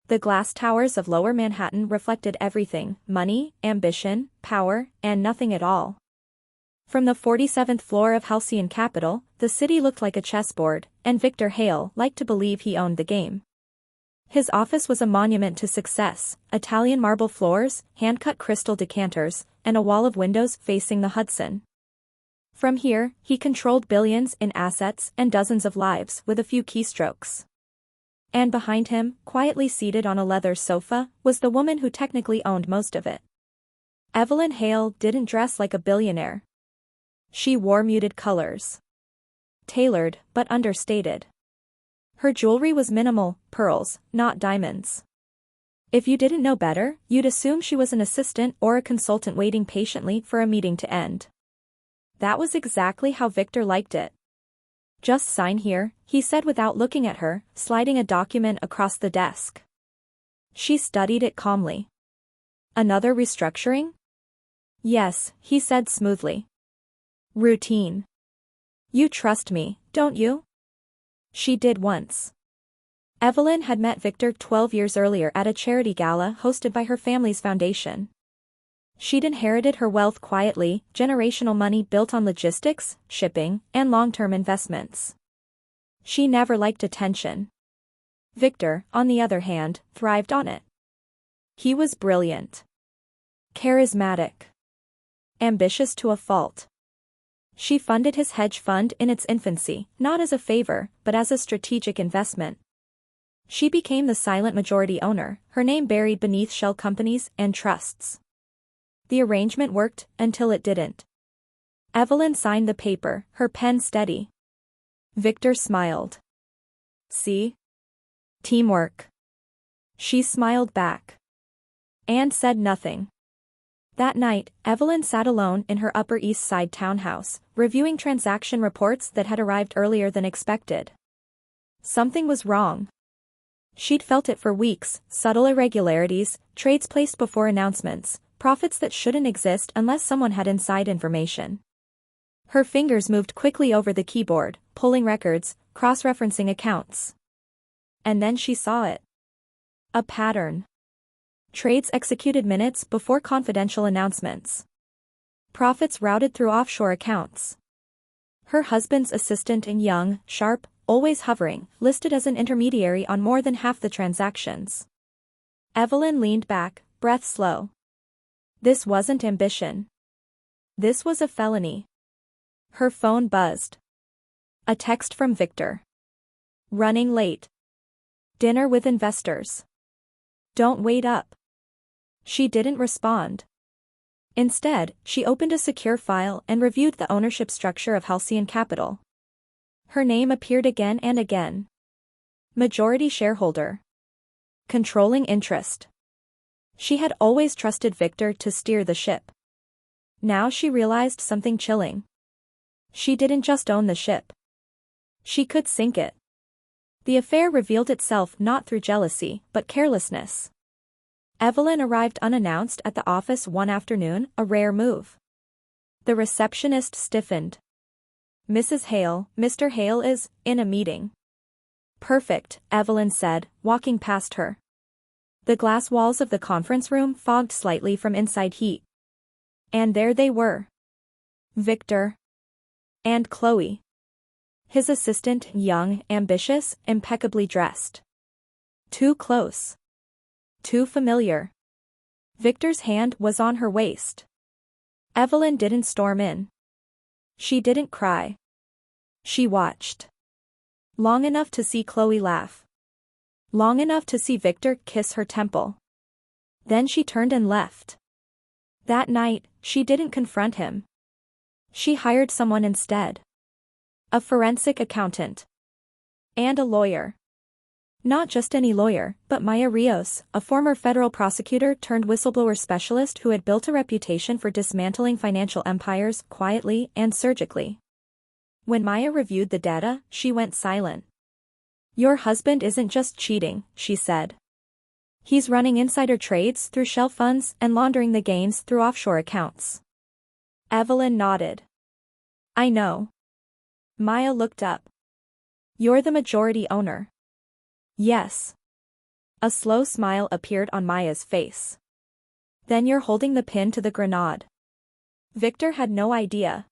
The glass towers of Lower Manhattan reflected everything: money, ambition, power, and nothing at all. From the 47th floor of Halcyon Capital, the city looked like a chessboard, and Victor Hale liked to believe he owned the game. His office was a monument to success: Italian marble floors, hand-cut crystal decanters, and a wall of windows facing the Hudson. From here, he controlled billions in assets and dozens of lives with a few keystrokes. And behind him, quietly seated on a leather sofa, was the woman who technically owned most of it. Evelyn Hale didn't dress like a billionaire. She wore muted colors. Tailored, but understated. Her jewelry was minimal: pearls, not diamonds. If you didn't know better, you'd assume she was an assistant or a consultant waiting patiently for a meeting to end. That was exactly how Victor liked it. "Just sign here," he said without looking at her, sliding a document across the desk. She studied it calmly. "Another restructuring?" "Yes," he said smoothly. "Routine. You trust me, don't you?" She did once. Evelyn had met Victor 12 years earlier at a charity gala hosted by her family's foundation. She'd inherited her wealth quietly: generational money built on logistics, shipping, and long-term investments. She never liked attention. Victor, on the other hand, thrived on it. He was brilliant. Charismatic. Ambitious to a fault. She funded his hedge fund in its infancy, not as a favor, but as a strategic investment. She became the silent majority owner, her name buried beneath shell companies and trusts. The arrangement worked, until it didn't. Evelyn signed the paper, her pen steady. Victor smiled. "See? Teamwork." She smiled back. And said nothing. That night, Evelyn sat alone in her Upper East Side townhouse, reviewing transaction reports that had arrived earlier than expected. Something was wrong. She'd felt it for weeks: subtle irregularities, trades placed before announcements, profits that shouldn't exist unless someone had inside information. Her fingers moved quickly over the keyboard, pulling records, cross-referencing accounts. And then she saw it. A pattern. Trades executed minutes before confidential announcements. Profits routed through offshore accounts. Her husband's assistant, and young, sharp, always hovering, listed as an intermediary on more than half the transactions. Evelyn leaned back, breath slow. This wasn't ambition. This was a felony. Her phone buzzed. A text from Victor. "Running late. Dinner with investors. Don't wait up." She didn't respond. Instead, she opened a secure file and reviewed the ownership structure of Halcyon Capital. Her name appeared again and again. Majority shareholder. Controlling interest. She had always trusted Victor to steer the ship. Now she realized something chilling. She didn't just own the ship. She could sink it. The affair revealed itself not through jealousy, but carelessness. Evelyn arrived unannounced at the office one afternoon, a rare move. The receptionist stiffened. "Mrs. Hale, Mr. Hale is in a meeting." "Perfect," Evelyn said, walking past her. The glass walls of the conference room fogged slightly from inside heat. And there they were. Victor. And Chloe. His assistant, young, ambitious, impeccably dressed. Too close. Too familiar. Victor's hand was on her waist. Evelyn didn't storm in. She didn't cry. She watched. Long enough to see Chloe laugh. Long enough to see Victor kiss her temple. Then she turned and left. That night, she didn't confront him. She hired someone instead. A forensic accountant. And a lawyer. Not just any lawyer, but Maya Rios, a former federal prosecutor turned whistleblower specialist who had built a reputation for dismantling financial empires quietly and surgically. When Maya reviewed the data, she went silent. "Your husband isn't just cheating," she said. "He's running insider trades through shell funds and laundering the gains through offshore accounts." Evelyn nodded. "I know." Maya looked up. "You're the majority owner." "Yes." A slow smile appeared on Maya's face. Then you're holding the pin to the grenade. Victor had no idea.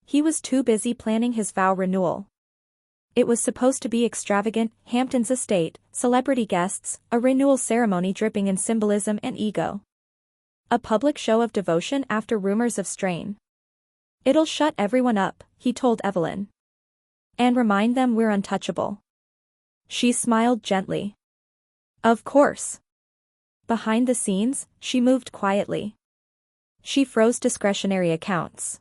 He was too busy planning his vow renewal. It was supposed to be extravagant, Hamptons estate, celebrity guests, a renewal ceremony dripping in symbolism and ego. A public show of devotion after rumors of strain. It'll shut everyone up, he told Evelyn. And remind them we're untouchable. She smiled gently. Of course. Behind the scenes, she moved quietly. She froze discretionary accounts.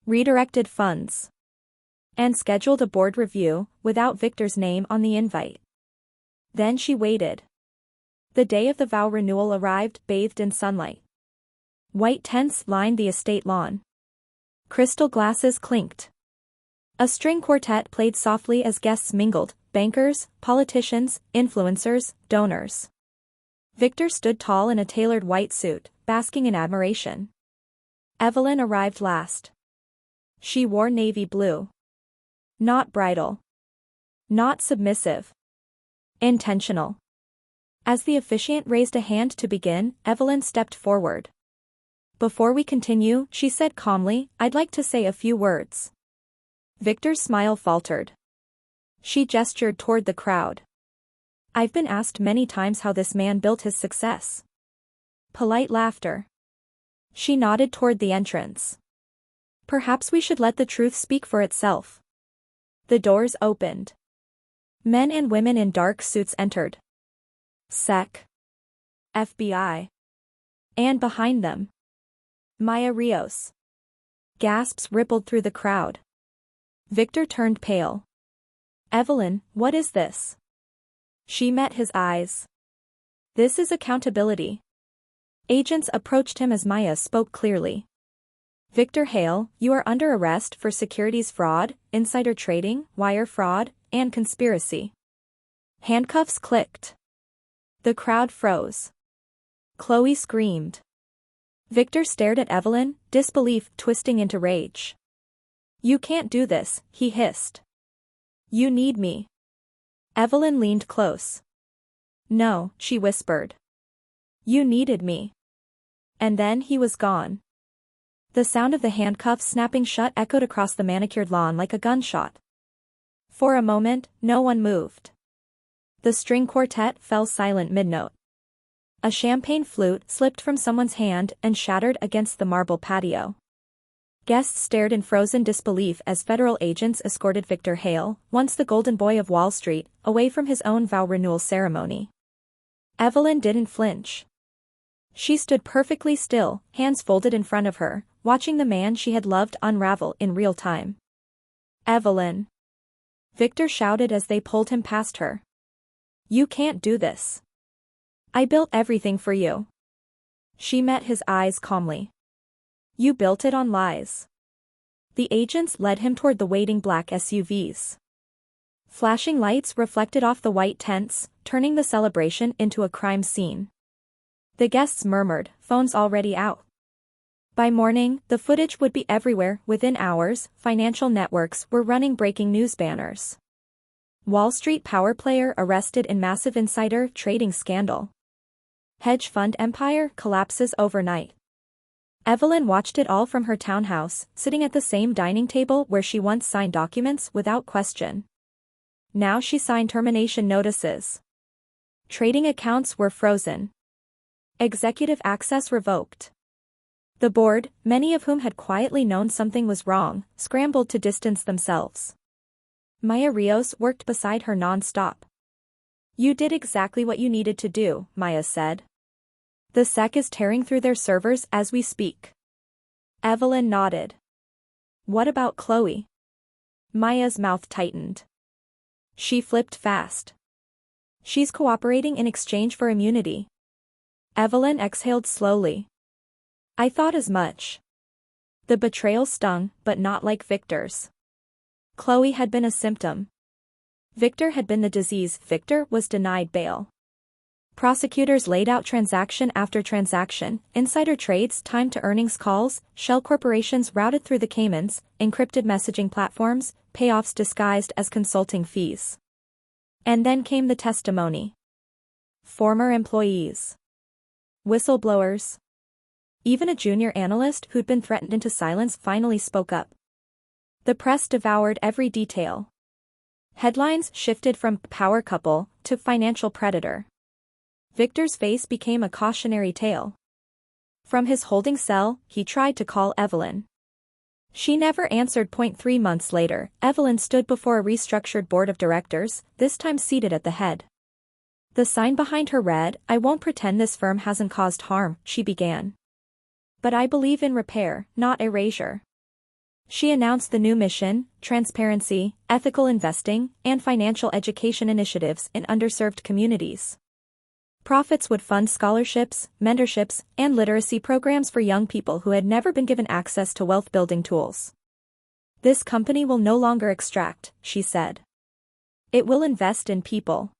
Redirected funds. And scheduled a board review, without Victor's name on the invite. Then she waited. The day of the vow renewal arrived, bathed in sunlight. White tents lined the estate lawn. Crystal glasses clinked. A string quartet played softly as guests mingled, bankers, politicians, influencers, donors. Victor stood tall in a tailored white suit, basking in admiration. Evelyn arrived last. She wore navy blue. Not bridal. Not submissive. Intentional. As the officiant raised a hand to begin, Evelyn stepped forward. Before we continue, she said calmly, I'd like to say a few words. Victor's smile faltered. She gestured toward the crowd. I've been asked many times how this man built his success. Polite laughter. She nodded toward the entrance. Perhaps we should let the truth speak for itself. The doors opened. Men and women in dark suits entered. SEC. FBI. And behind them, Maya Rios. Gasps rippled through the crowd. Victor turned pale. Evelyn, what is this? She met his eyes. This is accountability. Agents approached him as Maya spoke clearly. Victor Hale, you are under arrest for securities fraud, insider trading, wire fraud, and conspiracy. Handcuffs clicked. The crowd froze. Chloe screamed. Victor stared at Evelyn, disbelief twisting into rage. You can't do this, he hissed. You need me. Evelyn leaned close. No, she whispered. You needed me. And then he was gone. The sound of the handcuffs snapping shut echoed across the manicured lawn like a gunshot. For a moment, no one moved. The string quartet fell silent mid-note. A champagne flute slipped from someone's hand and shattered against the marble patio. Guests stared in frozen disbelief as federal agents escorted Victor Hale, once the golden boy of Wall Street, away from his own vow renewal ceremony. Evelyn didn't flinch. She stood perfectly still, hands folded in front of her, watching the man she had loved unravel in real time. Evelyn. Victor shouted as they pulled him past her. You can't do this. I built everything for you. She met his eyes calmly. You built it on lies. The agents led him toward the waiting black SUVs. Flashing lights reflected off the white tents, turning the celebration into a crime scene. The guests murmured, phones already out. By morning, the footage would be everywhere. Within hours, financial networks were running breaking news banners. Wall Street power player arrested in massive insider trading scandal. Hedge fund empire collapses overnight. Evelyn watched it all from her townhouse, sitting at the same dining table where she once signed documents without question. Now she signed termination notices. Trading accounts were frozen. Executive access revoked. The board, many of whom had quietly known something was wrong, scrambled to distance themselves. Maya Rios worked beside her non-stop. You did exactly what you needed to do, Maya said. The SEC is tearing through their servers as we speak. Evelyn nodded. What about Chloe? Maya's mouth tightened. She flipped fast. She's cooperating in exchange for immunity. Evelyn exhaled slowly. I thought as much. The betrayal stung, but not like Victor's. Chloe had been a symptom. Victor had been the disease. Victor was denied bail. Prosecutors laid out transaction after transaction, insider trades timed to earnings calls, shell corporations routed through the Caymans, encrypted messaging platforms, payoffs disguised as consulting fees. And then came the testimony. Former employees. Whistleblowers. Even a junior analyst who'd been threatened into silence finally spoke up. The press devoured every detail. Headlines shifted from power couple to financial predator. Victor's face became a cautionary tale. From his holding cell, he tried to call Evelyn. She never answered. 3 months later, Evelyn stood before a restructured board of directors, this time seated at the head. The sign behind her read, "I won't pretend this firm hasn't caused harm," she began. "But I believe in repair, not erasure." She announced the new mission: transparency, ethical investing, and financial education initiatives in underserved communities. Profits would fund scholarships, mentorships, and literacy programs for young people who had never been given access to wealth-building tools. "This company will no longer extract," she said. "It will invest in people."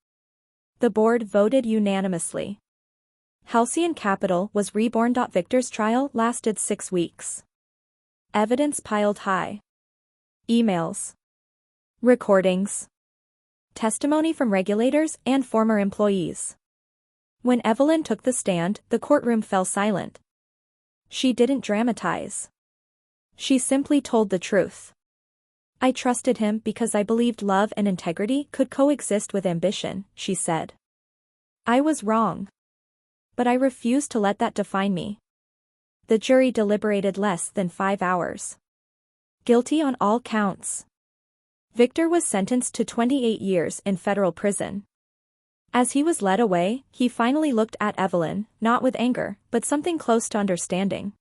The board voted unanimously. Halcyon Capital was reborn. Victor's trial lasted 6 weeks. Evidence piled high. Emails. Recordings. Testimony from regulators and former employees. When Evelyn took the stand, the courtroom fell silent. She didn't dramatize. She simply told the truth. "I trusted him because I believed love and integrity could coexist with ambition," she said. "I was wrong. But I refused to let that define me." The jury deliberated less than 5 hours. Guilty on all counts. Victor was sentenced to 28 years in federal prison. As he was led away, he finally looked at Evelyn, not with anger, but something close to understanding.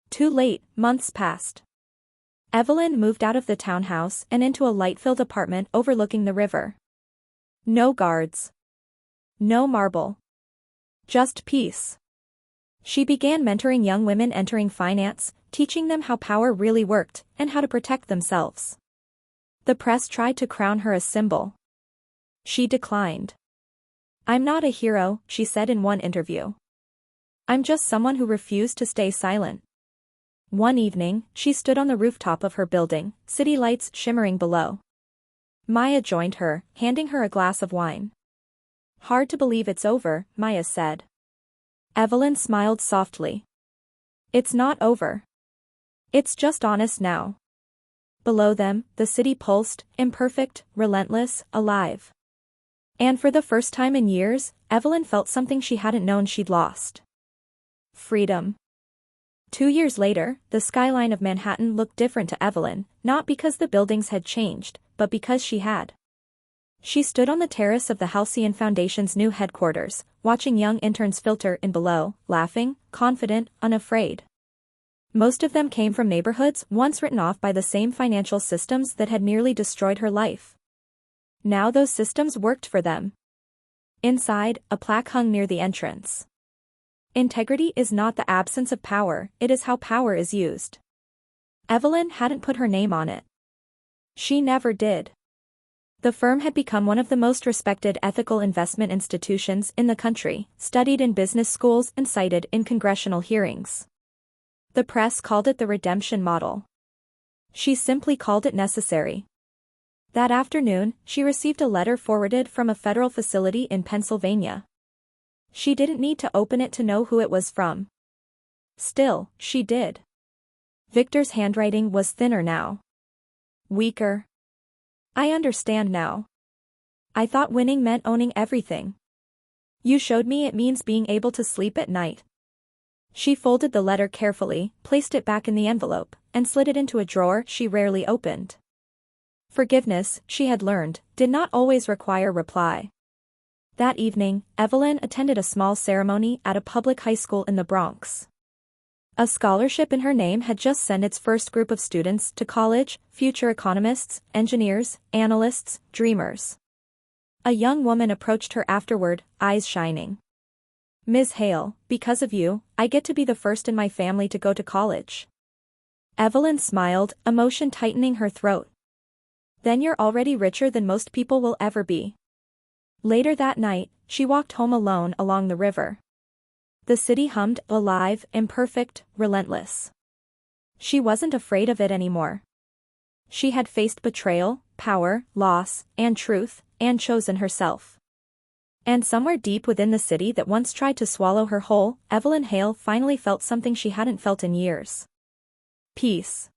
Too late, months passed. Evelyn moved out of the townhouse and into a light-filled apartment overlooking the river. No guards. No marble. Just peace. She began mentoring young women entering finance, teaching them how power really worked and how to protect themselves. The press tried to crown her a symbol. She declined. "I'm not a hero," she said in one interview. "I'm just someone who refused to stay silent." One evening, she stood on the rooftop of her building, city lights shimmering below. Maya joined her, handing her a glass of wine. "Hard to believe it's over," Maya said. Evelyn smiled softly. "It's not over. It's just honest now." Below them, the city pulsed, imperfect, relentless, alive. And for the first time in years, Evelyn felt something she hadn't known she'd lost. Freedom. 2 years later, the skyline of Manhattan looked different to Evelyn, not because the buildings had changed, but because she had. She stood on the terrace of the Halcyon Foundation's new headquarters, watching young interns filter in below, laughing, confident, unafraid. Most of them came from neighborhoods once written off by the same financial systems that had nearly destroyed her life. Now those systems worked for them. Inside, a plaque hung near the entrance. "Integrity is not the absence of power, it is how power is used." Evelyn hadn't put her name on it. She never did. The firm had become one of the most respected ethical investment institutions in the country, studied in business schools and cited in congressional hearings. The press called it the redemption model. She simply called it necessary. That afternoon, she received a letter forwarded from a federal facility in Pennsylvania. She didn't need to open it to know who it was from. Still, she did. Victor's handwriting was thinner now. Weaker. "I understand now. I thought winning meant owning everything. You showed me it means being able to sleep at night." She folded the letter carefully, placed it back in the envelope, and slid it into a drawer she rarely opened. Forgiveness, she had learned, did not always require reply. That evening, Evelyn attended a small ceremony at a public high school in the Bronx. A scholarship in her name had just sent its first group of students to college, future economists, engineers, analysts, dreamers. A young woman approached her afterward, eyes shining. "Ms. Hale, because of you, I get to be the first in my family to go to college." Evelyn smiled, emotion tightening her throat. "Then you're already richer than most people will ever be." Later that night, she walked home alone along the river. The city hummed, alive, imperfect, relentless. She wasn't afraid of it anymore. She had faced betrayal, power, loss, and truth, and chosen herself. And somewhere deep within the city that once tried to swallow her whole, Evelyn Hale finally felt something she hadn't felt in years. Peace.